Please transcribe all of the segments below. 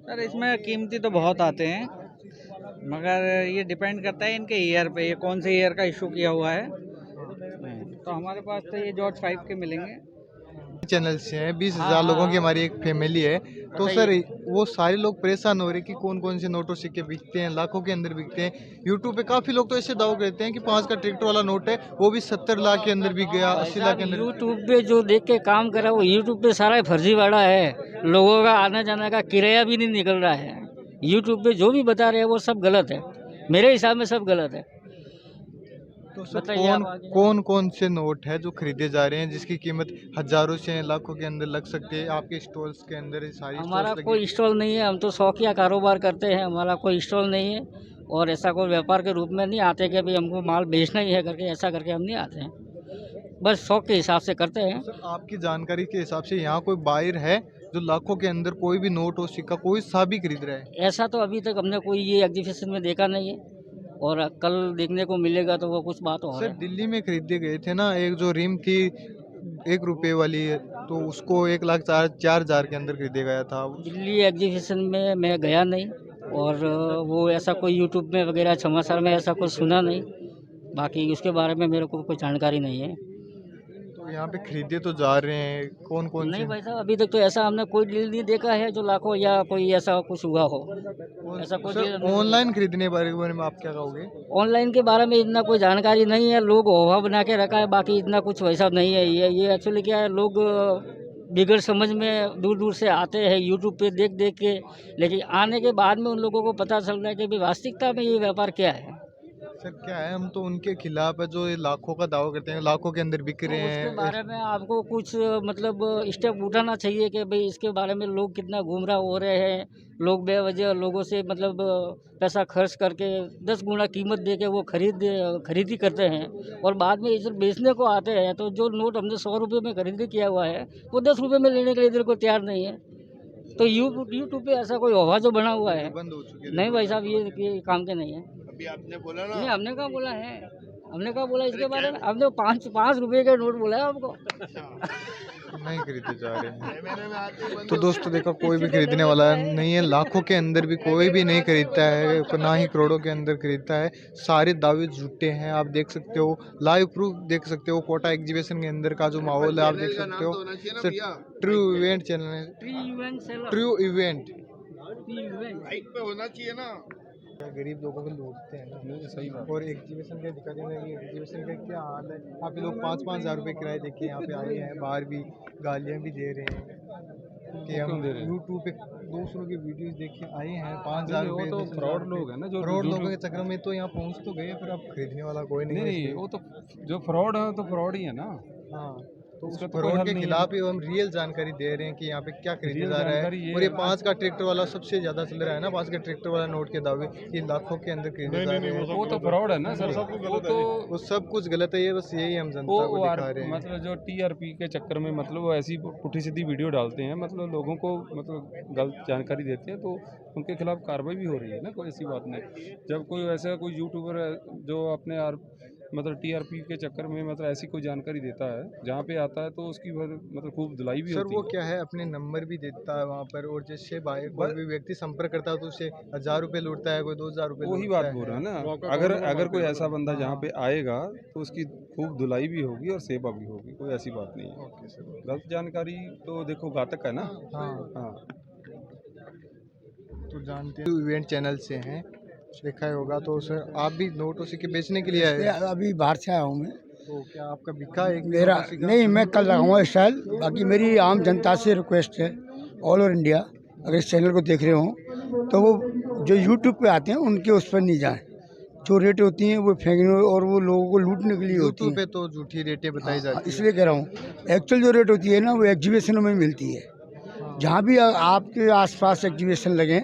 Sir इसमें कीमती तो बहुत आते हैं, मगर ये डिपेंड करता है इनके ईयर पे, ये कौन से ईयर का इशू किया हुआ है। तो हमारे पास तो ये जॉर्ज 5 के मिलेंगे। चैनल से हैं, बीस हाँ हजार हाँ लोगों की हाँ, हमारी एक फैमिली है। तो सर बताइए। वो सारे लोग परेशान हो रहे हैं कि कौन कौन से नोट और सिक्के बिकते हैं, लाखों के अंदर बिकते हैं। यूट्यूब पे काफी लोग तो ऐसे दावा करते हैं कि 5 का ट्रैक्टर वाला नोट है, वो भी 70 लाख के अंदर बिक गया, भाई 80 लाख साहब के अंदर बिक यूट्यूब पे जो देख के काम कर रहा है वो यूट्यूब पे सारा फर्जीवाड़ा है। लोगों का आने जाने का किराया भी नहीं निकल रहा है। यूट्यूब पे जो भी बता रहे हैं वो सब गलत है, मेरे हिसाब में सब गलत है। गया। तो सर बताइए कौन आप आगे। कौन कौन से नोट है जो खरीदे जा रहे हैं जिसकी कीमत हजारों से लाखों के अंदर लग सकती है? आपके स्टॉल्स के अंदर सारी हमारा स्टॉल्स लगी कोई स्टॉल नहीं है, हम तो शौकिया कारोबार करते हैं, हमारा कोई स्टॉल नहीं है। और ऐसा कोई व्यापार के रूप में नहीं आते कि भाई हमको माल बेचना ही है करके, ऐसा करके हम नहीं आते हैं। बस शौक के हिसाब से करते हैं। सर आपकी जानकारी के हिसाब से यहाँ कोई बायर है जो लाखों के अंदर कोई भी नोट और सिक्का कोई सा भी खरीद रहा है? ऐसा तो अभी तक हमने कोई ये एग्जीबिशन में देखा नहीं है, और कल देखने को मिलेगा तो वो कुछ बात और सर है। दिल्ली में खरीदे गए थे ना, एक जो रिम थी 1 रुपए वाली, तो उसको 1 लाख 4 हजार के अंदर खरीदे गया था। दिल्ली एग्जीबिशन में मैं गया नहीं, और वो ऐसा कोई यूट्यूब में वगैरह समाचार में ऐसा कुछ सुना नहीं। बाकी उसके बारे में मेरे को कोई जानकारी नहीं है। तो यहाँ पे खरीदे तो जा रहे हैं, कौन कौन नहीं से? भाई साहब, अभी तक तो ऐसा हमने कोई डील नहीं देखा है जो लाखों या कोई ऐसा कुछ हुआ हो। ऐसा कोई डील सर हमने ऑनलाइन खरीदने के बारे में आप क्या कहोगे? ऑनलाइन के बारे में इतना कोई जानकारी नहीं है, लोग अफवाह बना के रखा है, बाकी इतना कुछ वैसा नहीं है। ये एक्चुअली क्या है, लोग बिगड़ समझ में दूर दूर से आते हैं यूट्यूब पे देख देख के, लेकिन आने के बाद में उन लोगों को पता चल रहा है कि भाई वास्तविकता में ये व्यापार क्या है। सर क्या है, हम तो उनके खिलाफ है जो ये लाखों का दावा करते हैं, लाखों के अंदर बिक तो रहे उसके हैं। बारे में आपको कुछ मतलब स्टेप उठाना चाहिए कि भाई इसके बारे में लोग कितना गुमराह हो रहे हैं। लोग बेवजह लोगों से मतलब पैसा खर्च करके 10 गुना कीमत दे के वो खरीदी करते हैं, और बाद में इधर बेचने को आते हैं तो जो नोट हमने 100 रुपये में खरीदी किया हुआ है वो 10 रुपये में लेने के लिए इधर को तैयार नहीं है। तो यूट्यूब पे ऐसा कोई अफवाह जो बना हुआ है, बंद हो चुके हैं। नहीं भाई साहब, ये काम के नहीं है। अभी आपने बोला ना। नहीं, हमने कहाँ बोला है, हमने कहा बोला इसके बारे में, हमने 5 रुपए का नोट बोला है आपको। नहीं खरीदे जा रहे हैं। तो दोस्तों देखो, कोई भी खरीदने वाला नहीं है, लाखों के अंदर भी कोई भी नहीं खरीदता है, ना ही करोड़ों के अंदर खरीदता है। सारे दावे झूठे हैं, आप देख सकते हो, लाइव प्रूफ देख सकते हो। कोटा एग्जीबिशन के अंदर का जो माहौल है आप देख सकते हो। सर ट्रू इवेंट चैनल है, ट्रू इवेंट पे होना चाहिए ना। गरीब लोगों को लूटते हैं ना, सही बात। और एग्जीबिशन के दिखा देना कि एग्जीबिशन का क्या हाल है। आप लोग 5-5 हज़ार रुपये किराए देके यहाँ पे आए हैं, बाहर भी गालियाँ भी दे रहे हैं कि हम यूट्यूब पे दूसरों की वीडियोस देख के आए हैं। 5,000 रुपये तो फ्रॉड लोग हैं ना, जो फ्रॉड लोगों के चक्कर में तो यहाँ पहुँच तो गए, पर अब खरीदने वाला कोई नहीं। नहीं, वो तो जो फ्रॉड है तो फ्रॉड ही है ना। हाँ, तो उस उसका तो कोई फ्रॉड हल के नहीं है। खिलाफ ही हम रियल जानकारी दे रहे हैं कि यहाँ पे क्या खरीदा रियल जा रहा जानकारी है। ये और ये है 5 का ट्रैक्टर वाला सबसे ज्यादा चल रहा है ना, 5 के ट्रैक्टर वाला नोट के दावे, ये लाखों के अंदर खरीदे जा रहे हैं। वो तो फ्रॉड है ना सर, वो तो वो सब कुछ गलत है, ये बस यही हम जनता को दिखा रहे हैं। मतलब जो टीआरपी के चक्कर में मतलब वो ऐसी पुठी सीधी वीडियो डालते हैं, मतलब लोगों को मतलब गलत जानकारी देते हैं, तो उनके खिलाफ कार्रवाई भी हो रही है ना। कोई ऐसी बात नहीं। जब कोई ऐसा कोई यूट्यूबर है जो अपने मतलब टीआरपी के चक्कर में मतलब ऐसी कोई जानकारी देता है जहाँ पे आता है, तो उसकी मतलब खूब धुलाई भी सर होती वो है। क्या है, अपने नंबर भी देता है वहाँ पर, और जैसे भाई कोई भी व्यक्ति संपर्क करता है तो उसे 1,000 रुपये लूटता है, कोई 2,000 रुपये वही लूटता बात है। बोल रहा है ना। अगर कोई ऐसा बंदा जहाँ पे आएगा तो उसकी खूब धुलाई भी होगी और सेवा भी होगी, कोई ऐसी बात नहीं है। Okay sir. गलत जानकारी तो देखो घातक है ना। हाँ, हाँ, तो जानते हैं इवेंट चैनल से हैं, देखा ही होगा। तो सर आप भी नोट और सिक्के बेचने के लिए आए? अभी बाहर से आया हूँ मैं। तो क्या आपका बिका एक मेरा नोट और सिक्का? नहीं, मैं कल लगाऊंगा स्टाइल। बाकी मेरी आम जनता से रिक्वेस्ट है, ऑल ओवर इंडिया, अगर इस चैनल को देख रहे हो तो वो जो यूट्यूब पे आते हैं उनके उस पर नहीं जाएं। जो रेट होती हैं वो फेंकने और वो लोगों को लूटने के लिए होती यूट्यूब है। पे तो झूठी रेटें बताई जाती है। इसलिए कह रहा हूँ, एक्चुअल जो रेट होती है ना वो एग्जीबिशनों में मिलती है। जहाँ भी आपके आसपास एग्जीबिशन लगे,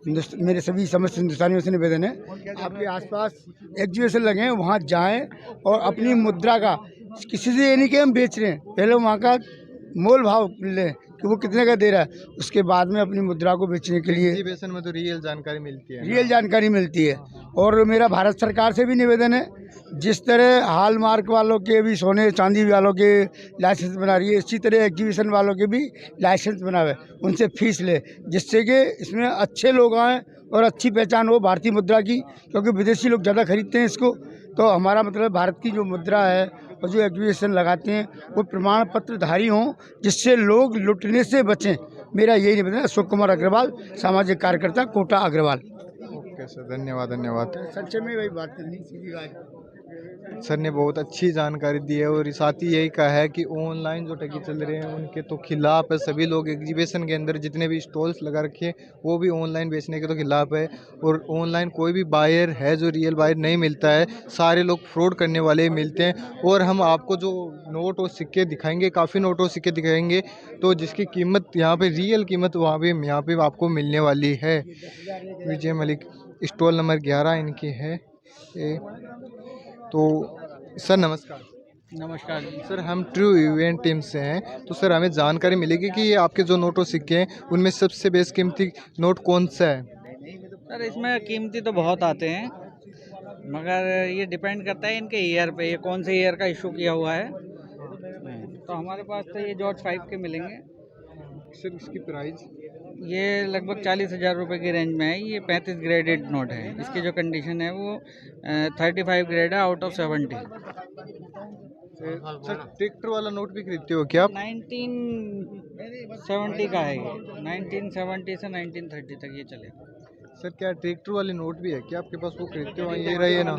मेरे सभी समस्त हिंदुस्तानियों से निवेदन है, आपके आसपास एग्जीबिशन लगे हैं वहाँ जाएं और अपनी मुद्रा का, किसी से ये नहीं कि हम बेच रहे हैं, पहले वहाँ का मोल भाव लें कि वो कितने का दे रहा है, उसके बाद में अपनी मुद्रा को बेचने के लिए एग्जीबिशन में तो रियल जानकारी मिलती है, रियल जानकारी मिलती है। और मेरा भारत सरकार से भी निवेदन है, जिस तरह हॉल मार्क वालों के भी सोने चांदी वालों के लाइसेंस बना रही है, इसी तरह एग्जीबिशन वालों के भी लाइसेंस बनावे, उनसे फीस ले, जिससे कि इसमें अच्छे लोग आएँ और अच्छी पहचान हो भारतीय मुद्रा की, क्योंकि विदेशी लोग ज़्यादा खरीदते हैं इसको। तो हमारा मतलब भारत की जो मुद्रा है और जो एग्जीबिशन लगाते हैं वो प्रमाण पत्रधारी हों, जिससे लोग लुटने से बचें। मेरा यही निवेदन है। अशोक कुमार अग्रवाल, सामाजिक कार्यकर्ता, कोटा अग्रवाल। ओके सर, धन्यवाद धन्यवाद। संक्षेप में वही बात करनी सीधी बात। सर ने बहुत अच्छी जानकारी दी है और साथ ही यही कहा है कि ऑनलाइन जो ठगी चल रहे हैं उनके तो खिलाफ है सभी लोग। एग्जीबिशन के अंदर जितने भी स्टॉल्स लगा रखे हैं वो भी ऑनलाइन बेचने के तो खिलाफ है, और ऑनलाइन कोई भी बायर है जो रियल बायर नहीं मिलता है, सारे लोग फ्रॉड करने वाले ही मिलते हैं। और हम आपको जो नोट और सिक्के दिखाएंगे, काफ़ी नोट और सिक्के दिखाएंगे, तो जिसकी कीमत यहाँ पे रियल कीमत वहाँ पे यहाँ पे आपको मिलने वाली है। विजय मलिक, स्टॉल नंबर 11 इनकी है। तो सर नमस्कार। नमस्कार जी। सर हम ट्रू इवेंट टीम से हैं, तो सर हमें जानकारी मिलेगी कि ये आपके जो नोट और सिक्के हैं उनमें सबसे बेस कीमती नोट कौन सा है? सर इसमें कीमती तो बहुत आते हैं, मगर ये डिपेंड करता है इनके ईयर पे, ये कौन से ईयर का इशू किया हुआ है। तो हमारे पास तो ये जॉर्ज 5 के मिलेंगे। सर इसकी प्राइस? ये लगभग 40,000 रुपये की रेंज में है। ये 35 ग्रेडेड नोट है। इसकी जो कंडीशन है वो 35 ग्रेड है आउट ऑफ 70। सर ट्रैक्टर वाला नोट भी खरीदते हो क्या आप? 1970 का है ये। 1970 से 1930 तक ये चलेगा। सर क्या ट्रैक्टर वाले नोट भी है क्या आपके पास? वो खरीदते हो? ये रही है ना,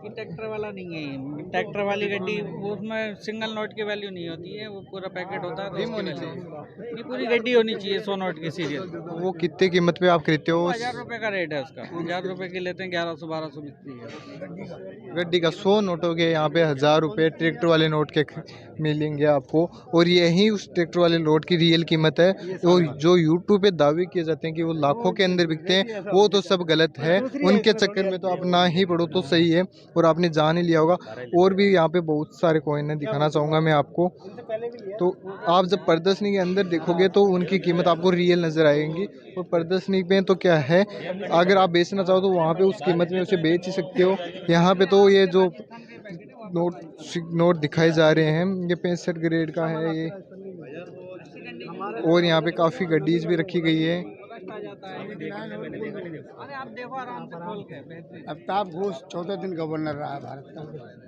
ये ट्रैक्टर वाला नहीं है। ये ट्रैक्टर वाली गड्डी वो उसमें सिंगल नोट की वैल्यू नहीं होती है, वो पूरा पैकेट होता है तो रिम उसकी होनी value चाहिए। होती है। ये पूरी गड्डी होनी चाहिए 100 नोट की सीरियल। वो कितने कीमत पे आप खरीदते हो? 1000 रुपये का रेट है उसका। 1000 रुपये की लेते हैं, 1100-1200 बिकती है। गड्डी का 100 नोटों के यहाँ पे 1000 रुपये ट्रैक्टर वाले नोट के मिलेंगे आपको, और यही उस ट्रैक्टर वाले नोट की रियल कीमत है। और जो यूट्यूब पे दावे किए जाते हैं कि वो लाखों के अंदर बिकते हैं, वो तो सब गलत है। उनके चक्कर में तो आप ना ही पढ़ो तो सही है। और आपने जान ही लिया होगा, और भी यहाँ पे बहुत सारे कॉइन है, दिखाना चाहूँगा मैं आपको। तो आप जब प्रदर्शनी के अंदर देखोगे तो उनकी कीमत आपको रियल नज़र आएंगी। और प्रदर्शनी पे तो क्या है, अगर आप बेचना चाहो तो वहाँ पे उस कीमत में उसे बेच ही सकते हो। यहाँ पे तो ये जो नोट दिखाए जा रहे हैं ये 65 ग्रेड का है ये, और यहाँ पे काफ़ी गड्डीज भी रखी गई है। आप देखो आराम से खोल के। अमिताभ घोष 14 दिन गवर्नर रहा है भारत का।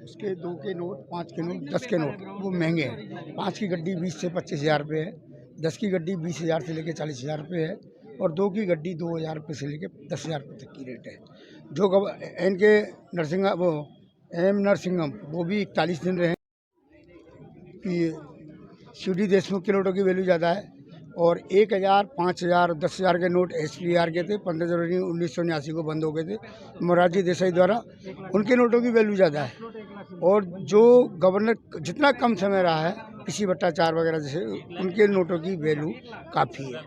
उसके 2 के नोट, 5 के नोट, 10 के नोट वो महंगे हैं। 5 की गड्डी 20 से 25,000 रुपये है, 10 की गड्डी 20,000 से लेकर 40,000 रुपये है, और 2 की गड्डी 2,000 रुपये से लेकर 10,000 रुपये तक की रेट है। जो इनके नरसिंह वो एम नरसिंहम वो भी 41 दिन रहे कि CD देशमुख के नोटों की वैल्यू ज़्यादा है। और 1,000, 5,000, 10,000 के नोट SPR के थे, 15 जनवरी 1979 को बंद हो गए थे मोरारजी देसाई द्वारा। उनके नोटों की वैल्यू ज़्यादा है। और जो गवर्नर जितना कम समय रहा है, किसी भट्टाचार्य वगैरह जैसे, उनके नोटों की वैल्यू काफ़ी है।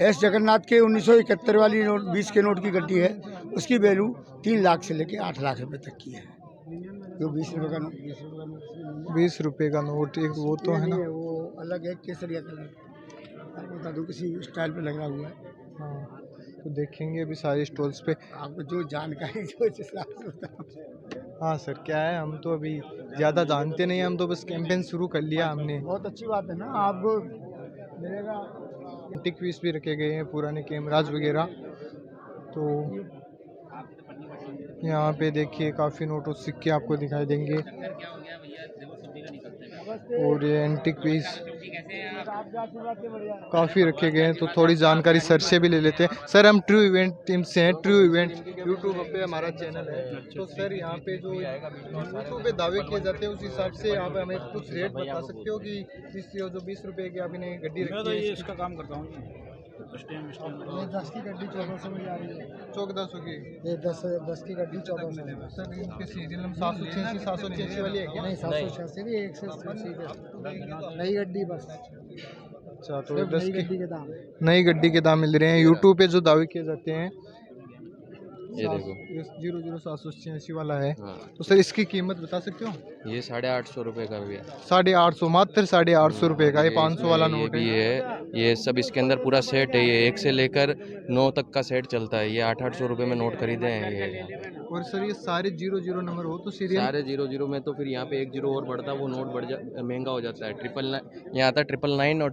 S जगन्नाथ के 1971 वाली नोट 20 के नोट की गड्डी है, उसकी वैल्यू 3 लाख से लेकर 8 लाख रुपये तक की है। जो 20 रुपये का नोट, 20 रुपये का नोट एक वो तो है ना, वो अलग है, केसरिया कलर, आपको बता दूँ किसी स्टाइल पे लगा हुआ है। हाँ, तो देखेंगे अभी सारे स्टॉल्स पे। आपको जो जानकारी जो इस हिसाब से बताओ। हाँ सर, क्या है, हम तो अभी ज़्यादा जानते नहीं, हम तो बस कैंपेन शुरू कर लिया हमने। बहुत अच्छी बात है ना, आपको मिलेगा। एंटीक पीस भी रखे गए हैं, पुराने कैमराज वगैरह। तो यहाँ पे देखिए काफ़ी नोट और सिक्के आपको दिखाई देंगे, और ये एंटीक पीस काफ़ी रखे गए हैं। तो थोड़ी जानकारी सर से भी ले लेते हैं। सर हम ट्रू इवेंट टीम से हैं। ट्रू इवेंट यूट्यूब पे हमारा चैनल है। तो सर यहाँ पे जो यूट्यूब पे दावे किए जाते हैं उस हिसाब से आप हमें कुछ रेट बता सकते हो कि जो 20 रुपये की आपने गड्डी रखी है, इसका काम करता हूँ। ये 10 की गड्डी 1400 में जा रही है। 1400 की? ये 10 की गड्डी 1400 में। सर इनके सीरियल नंबर 786 वाली है क्या? नहीं, 786 नहीं, 180 नई गड्डी बस। अच्छा, तो 10 नई की गड्डी के दाम। नई गड्डी के दाम मिल रहे हैं यूट्यूब पे जो दावे किए जाते हैं। ये देखो 00786 वाला है। हाँ तो सर इसकी कीमत बता सकते हो? ये 850 रुपये का भी है। 850, मात्र 850 रुपये का। ये 500 वाला ये नोट भी है। है, ये सब इसके अंदर पूरा सेट है। ये 1 से लेकर 9 तक का सेट चलता है। ये 800 रुपये में नोट खरीदे हैं ये। और सर ये सारे 00 नंबर हो तो सीरियल सारे 00 में तो फिर यहाँ पे 1 0 और बढ़ता, वो नोट महंगा हो जाता है। 999 यहाँ आता है 999 और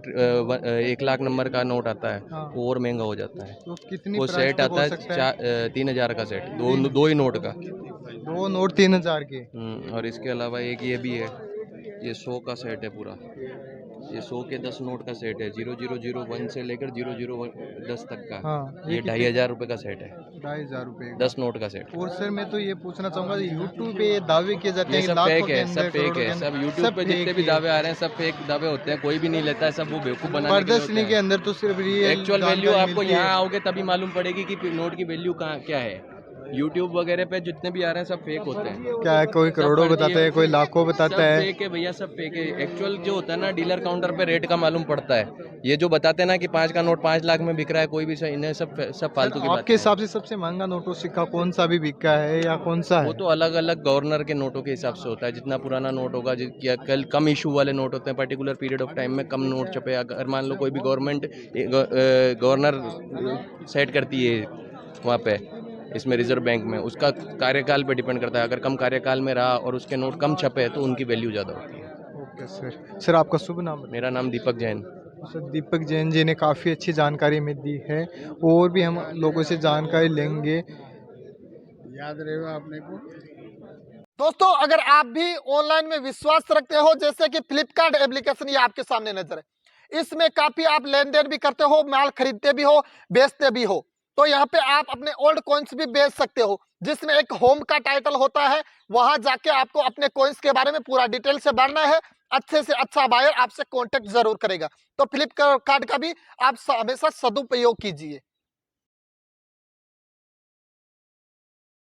1 लाख नंबर का नोट आता है, हाँ। वो और महंगा हो जाता है। तो कितनी वो प्राइस सेट तक आता हो है सकता है? 3000 का सेट, दो ही नोट का। 2 नोट 3000 के। और इसके अलावा एक ये भी है, ये 100 का सेट है पूरा। ये 100 के 10 नोट का सेट है, 0001 से लेकर 0010 तक का। हाँ, ये 2500 रुपये का सेट है, 2500 रुपये। 10 नोट का सेट। और सर मैं तो ये पूछना चाहूंगा, यूट्यूब पे ये दावे किए जाते ये हैं सब लाखों फेक के है, अंदर, सब फेक करोड़ों के है, अंदर, सब यूट्यूब पे जितने फेक भी ही दावे आ रहे हैं सब फेक दावे होते हैं। कोई भी नहीं लेता है, सब वो बेवकूफ़ बनाने के लिए प्रदर्शनी होते के हैं। अंदर तो सिर्फ एक्चुअल वैल्यू आपको यहाँ आओगे तभी मालूम पड़ेगी कि नोट की वैल्यू कहाँ क्या है। यूट्यूब वगैरह पे जितने भी आ रहे हैं सब फेक होते हैं। क्या है, कोई करोड़ों सब बताते हैं, कोई लाखों सब बताता है। फेक है भैया, सब फेक है। एक्चुअल जो होता है ना, डीलर काउंटर पे रेट का मालूम पड़ता है। ये जो बताते हैं ना कि 5 का नोट 5 लाख में बिक रहा है, कोई भी सही इन्हें सब फालतू की बात आपके हिसाब से सबसे महंगा नोटों सिक्का कौन सा भी बिका है या कौन सा वो है? तो अलग अलग गवर्नर के नोटों के हिसाब से होता है। जितना पुराना नोट होगा, या कल कम इशू वाले नोट होते हैं, पर्टिकुलर पीरियड ऑफ टाइम में कम नोट छपे। अगर मान लो कोई भी गवर्नर सेट करती है वहाँ पे, इसमें रिजर्व बैंक में, उसका कार्यकाल पे डिपेंड करता है। अगर कम कार्यकाल में रहा और उसके नोट कम छपे तो उनकी वैल्यू ज़्यादा होती है। Okay sir. सर आपका शुभ नाम बताइए। मेरा नाम दीपक जैन। सर दीपक जैन जी ने काफ़ी अच्छी जानकारी हमें दी है, और भी हम लोगों से जानकारी लेंगे। याद रहेगा आपने को। दोस्तों, अगर आप भी ऑनलाइन में विश्वास रखते हो, जैसे कि फ्लिपकार्ट एप्लीकेशन ये आपके सामने नजर है, इसमें काफी आप लेन देन भी करते हो, माल खरीदते भी हो, बेचते भी हो, तो यहाँ पे आप अपने ओल्ड कॉइन्स भी बेच सकते हो, जिसमें एक होम का टाइटल होता है। वहां जाके आपको अपने कॉइन्स के बारे में पूरा डिटेल से जानना है। अच्छे से अच्छा बायर आपसे कांटेक्ट जरूर करेगा। तो फ्लिपकार्ट का भी आप हमेशा सदुपयोग कीजिए।